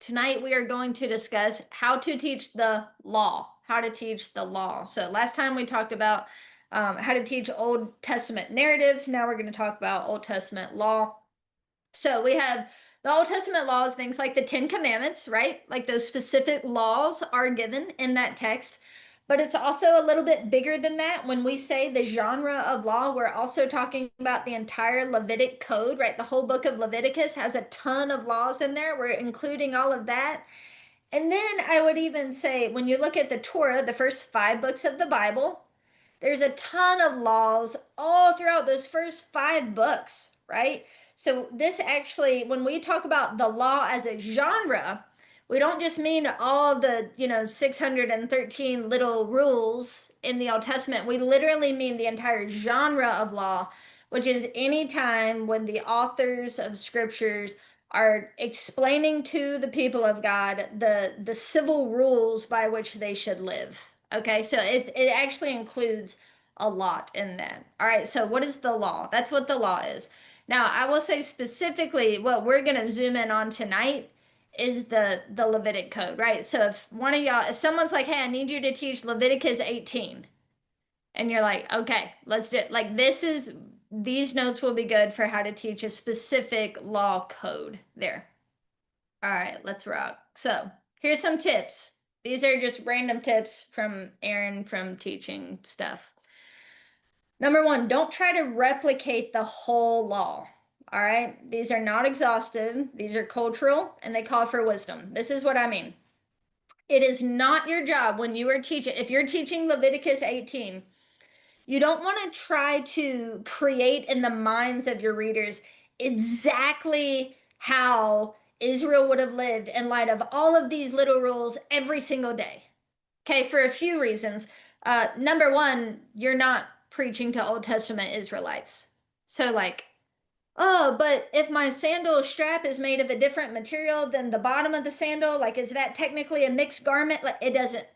Tonight we are going to discuss how to teach the law, how to teach the law. So last time we talked about how to teach Old Testament narratives. Now we're going to talk about Old Testament law. So we have the Old Testament laws, things like the Ten Commandments, right? Like those specific laws are given in that text. But it's also a little bit bigger than that. When we say the genre of law, we're also talking about the entire Levitic code, right? The whole book of Leviticus has a ton of laws in there. We're including all of that. And then I would even say, when you look at the Torah, the first five books of the Bible, there's a ton of laws all throughout those first five books, right? So, this actually, when we talk about the law as a genre, we don't just mean all the, 613 little rules in the Old Testament. We literally mean the entire genre of law, which is any time when the authors of scriptures are explaining to the people of God the civil rules by which they should live. Okay, so it actually includes a lot in that. All right, so what is the law? That's what the law is. Now, I will say specifically what we're going to zoom in on tonight is the Levitic code, right? So if someone's like, "Hey, I need you to teach Leviticus 18." And you're like, "Okay, let's do it." Like these notes will be good for how to teach a specific law code there. All right, let's rock. So, here's some tips. These are just random tips from Aaron from teaching stuff. Number one, don't try to replicate the whole law. All right, these are not exhaustive, these are cultural, and they call for wisdom. This is what I mean. It is not your job when you are teaching, if you're teaching Leviticus 18, you don't want to try to create in the minds of your readers exactly how Israel would have lived in light of all of these little rules every single day. Okay, for a few reasons. Number one, you're not preaching to Old Testament Israelites. So, like, oh, but if my sandal strap is made of a different material than the bottom of the sandal, like, is that technically a mixed garment? Like, it doesn't,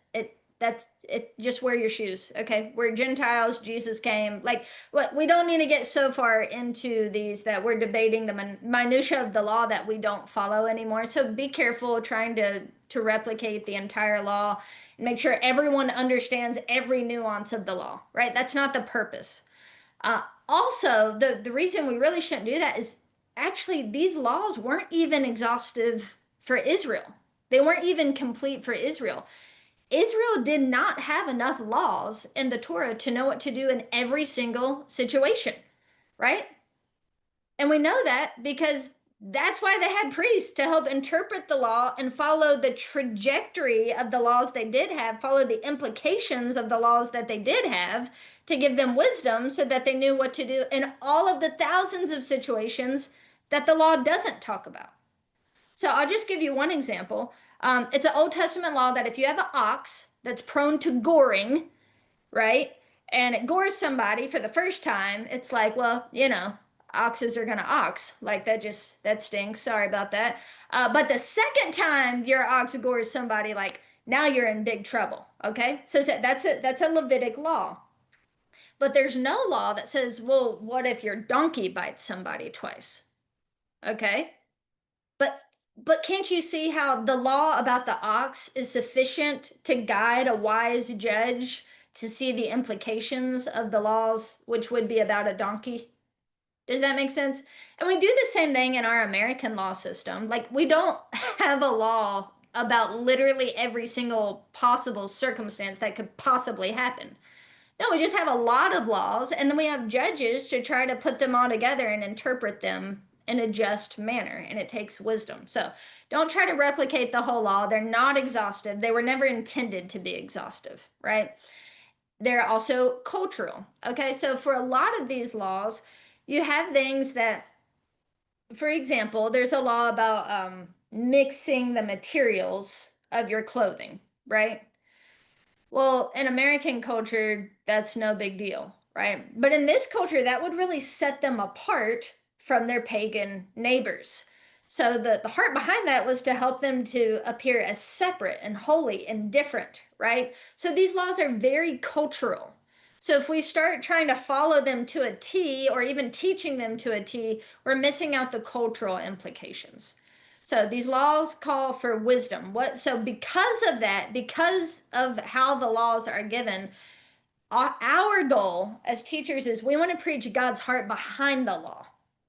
that's, it, just wear your shoes, okay? We're Gentiles, Jesus came. Like, what, we don't need to get so far into these that we're debating the minutia of the law that we don't follow anymore. So be careful trying to replicate the entire law and make sure everyone understands every nuance of the law, right? That's not the purpose. Also, the reason we really shouldn't do that is actually these laws weren't even exhaustive for Israel. They weren't even complete for Israel. Israel did not have enough laws in the Torah to know what to do in every single situation, right? And we know that because that's why they had priests to help interpret the law and follow the trajectory of the laws they did have, follow the implications of the laws that they did have to give them wisdom so that they knew what to do in all of the thousands of situations that the law doesn't talk about. So I'll just give you one example. It's an Old Testament law that if you have an ox that's prone to goring, right? And it gores somebody for the first time, it's like, well, oxes are gonna ox. Like that stinks. Sorry about that. But the second time your ox gores somebody, like now you're in big trouble. Okay, so that's a Levitic law. But there's no law that says, well, what if your donkey bites somebody twice? Okay, but but can't you see how the law about the ox is sufficient to guide a wise judge to see the implications of the laws, which would be about a donkey? Does that make sense? And we do the same thing in our American law system. Like, we don't have a law about literally every single possible circumstance that could possibly happen. No, we just have a lot of laws, and then we have judges to try to put them all together and interpret them in a just manner, and it takes wisdom. So don't try to replicate the whole law. They're not exhaustive. They were never intended to be exhaustive, right? They're also cultural. Okay, so for a lot of these laws, you have things that, for example, there's a law about mixing the materials of your clothing, right? Well, in American culture, that's no big deal, right? But in this culture, that would really set them apart from their pagan neighbors. So the heart behind that was to help them to appear as separate and holy and different, right? So these laws are very cultural. So if we start trying to follow them to a T or even teaching them to a T, we're missing out the cultural implications. So these laws call for wisdom. So because of that, because of how the laws are given, our goal as teachers is we want to preach God's heart behind the law.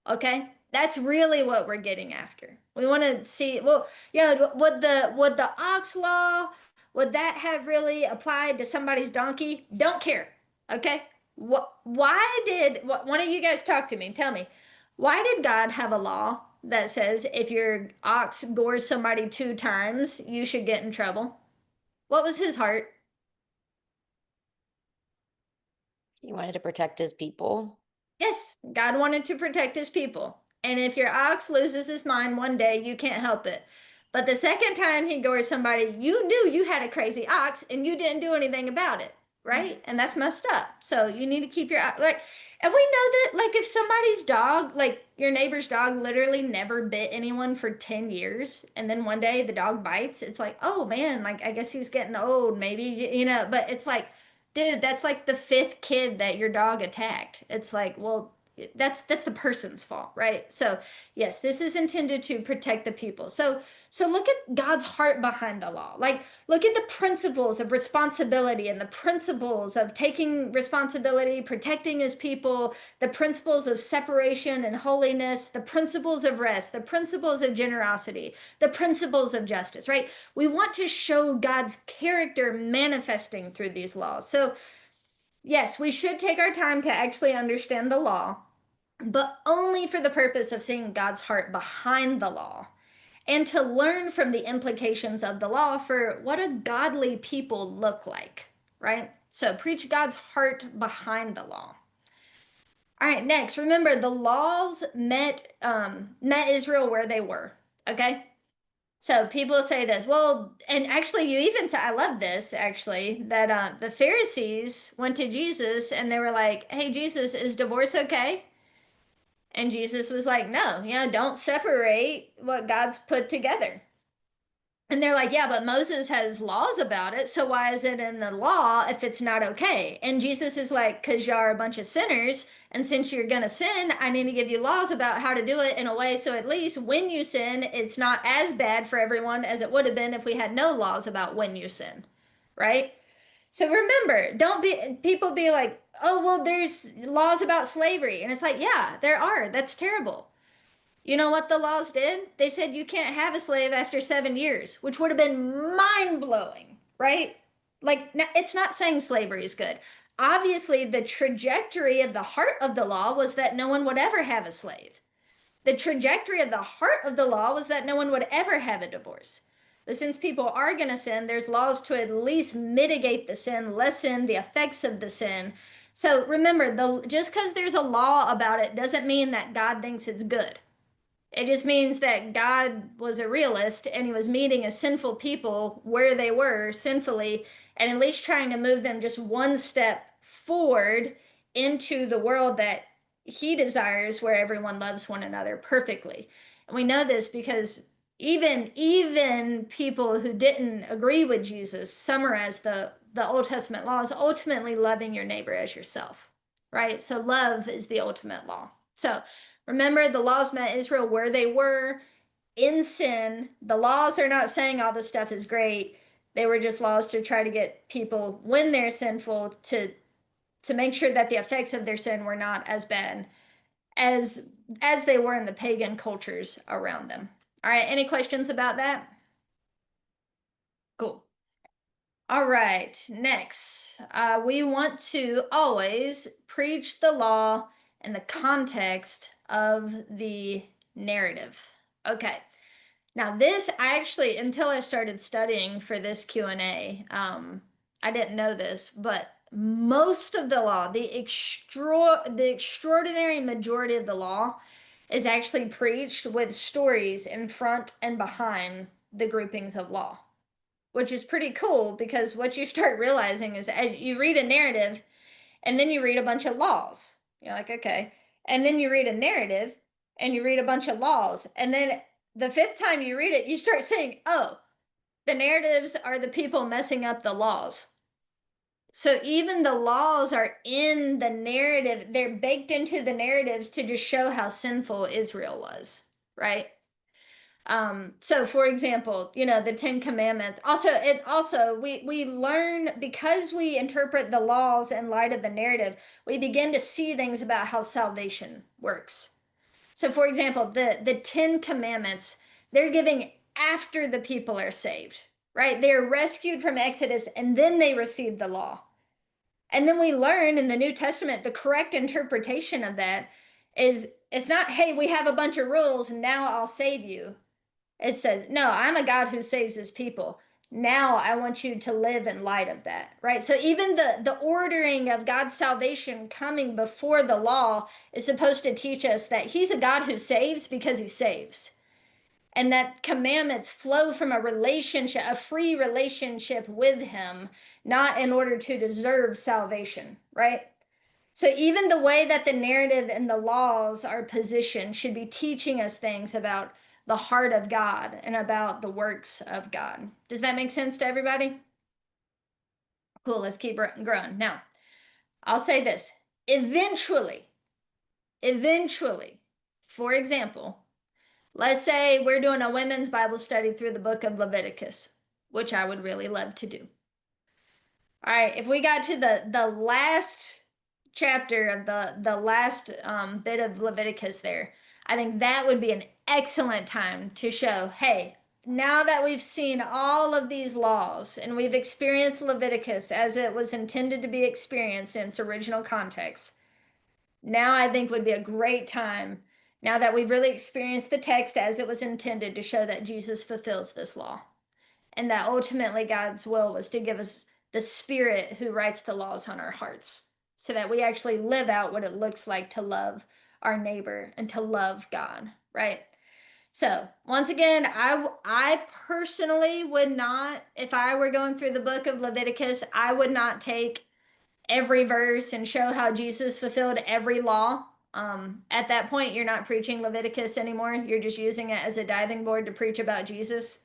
Okay? That's really what we're getting after. We want to see, well, yeah, would the ox law, would that have really applied to somebody's donkey? Don't care. Okay? Why did one of you guys talk to me? Tell me, why did God have a law that says if your ox gores somebody 2 times, you should get in trouble? What was his heart? He wanted to protect his people. Yes, God wanted to protect his people. And if your ox loses his mind one day, you can't help it. But the second time he gores somebody, you knew you had a crazy ox and you didn't do anything about it, right? And that's messed up. So you need to keep your like, and we know that like if somebody's dog, like your neighbor's dog literally never bit anyone for 10 years and then one day the dog bites, it's like, "Oh man, like I guess he's getting old maybe, but it's like dude, that's like the fifth kid that your dog attacked. It's like, well, that's the person's fault, right? So, yes, this is intended to protect the people. So look at God's heart behind the law. Like look at the principles of responsibility and the principles of taking responsibility, protecting his people, the principles of separation and holiness, the principles of rest, the principles of generosity, the principles of justice, right? We want to show God's character manifesting through these laws. So, yes, we should take our time to actually understand the law, but only for the purpose of seeing God's heart behind the law and to learn from the implications of the law for what a godly people look like, right? So, preach God's heart behind the law. All right, next, remember the laws met Israel where they were. Okay, so people say this, well, and actually, you even I love this actually that the Pharisees went to Jesus and they were like, "Hey, Jesus, is divorce okay?" And Jesus was like, "No, don't separate what God's put together." And they're like, yeah, but Moses has laws about it. So why is it in the law if it's not okay? And Jesus is like, because y'all are a bunch of sinners. And since you're going to sin, I need to give you laws about how to do it in a way so at least when you sin, it's not as bad for everyone as it would have been if we had no laws about when you sin. Right? So remember, don't be, people be like, oh, well, there's laws about slavery. And it's like, yeah, there are. That's terrible. You know what the laws did? They said you can't have a slave after 7 years, which would have been mind blowing, right? Like, it's not saying slavery is good. Obviously, the trajectory of the heart of the law was that no one would ever have a slave. The trajectory of the heart of the law was that no one would ever have a divorce. But since people are going to sin, there's laws to at least mitigate the sin, lessen the effects of the sin. So remember, just because there's a law about it doesn't mean that God thinks it's good. It just means that God was a realist and he was meeting a sinful people where they were sinfully and at least trying to move them just one step forward into the world that he desires where everyone loves one another perfectly. And we know this because even people who didn't agree with Jesus summarize the Old Testament law as ultimately loving your neighbor as yourself, right? So love is the ultimate law. So remember, the laws met Israel where they were in sin. The laws are not saying all this stuff is great. They were just laws to try to get people, when they're sinful, to make sure that the effects of their sin were not as bad as as they were in the pagan cultures around them. All right, any questions about that? Cool. All right, next, we want to always preach the law in the context of the narrative. Okay, now this I actually, until I started studying for this Q&A, I didn't know this, but most of the law, the extraordinary majority of the law is actually preached with stories in front and behind the groupings of law, which is pretty cool because what you start realizing is as you read a narrative and then you read a bunch of laws. You're like, okay. And then you read a narrative and you read a bunch of laws. And then the fifth time you read it, you start saying, oh, the narratives are the people messing up the laws. So even the laws are in the narrative, they're baked into the narratives to just show how sinful Israel was, right? So for example, the Ten Commandments. Also, we learn because we interpret the laws in light of the narrative, we begin to see things about how salvation works. So for example, the Ten Commandments, they're giving after the people are saved, right? They are rescued from Exodus and then they receive the law. And then we learn in the New Testament the correct interpretation of that is it's not, hey, we have a bunch of rules and now I'll save you. It says, no, I'm a God who saves his people. Now I want you to live in light of that, right? So even the ordering of God's salvation coming before the law is supposed to teach us that he's a God who saves because he saves. And that commandments flow from a relationship, a free relationship with him, not in order to deserve salvation, right? So even the way that the narrative and the laws are positioned should be teaching us things about the heart of God and about the works of God. Does that make sense to everybody? Cool, let's keep growing. Now, I'll say this. Eventually, for example, let's say we're doing a women's Bible study through the book of Leviticus, which I would really love to do. All right, if we got to the last chapter of the last bit of Leviticus there, I think that would be an excellent time to show, hey, now that we've seen all of these laws and we've experienced Leviticus as it was intended to be experienced in its original context, now I think would be a great time, now that we've really experienced the text as it was intended, to show that Jesus fulfills this law and that ultimately God's will was to give us the Spirit who writes the laws on our hearts so that we actually live out what it looks like to love our neighbor and to love God, right? So, once again, I personally would not, if I were going through the book of Leviticus, I would not take every verse and show how Jesus fulfilled every law. At that point, you're not preaching Leviticus anymore. You're just using it as a diving board to preach about Jesus.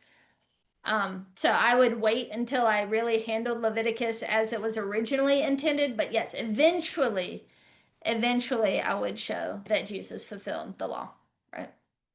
So I would wait until I really handled Leviticus as it was originally intended. But yes, eventually I would show that Jesus fulfilled the law, right?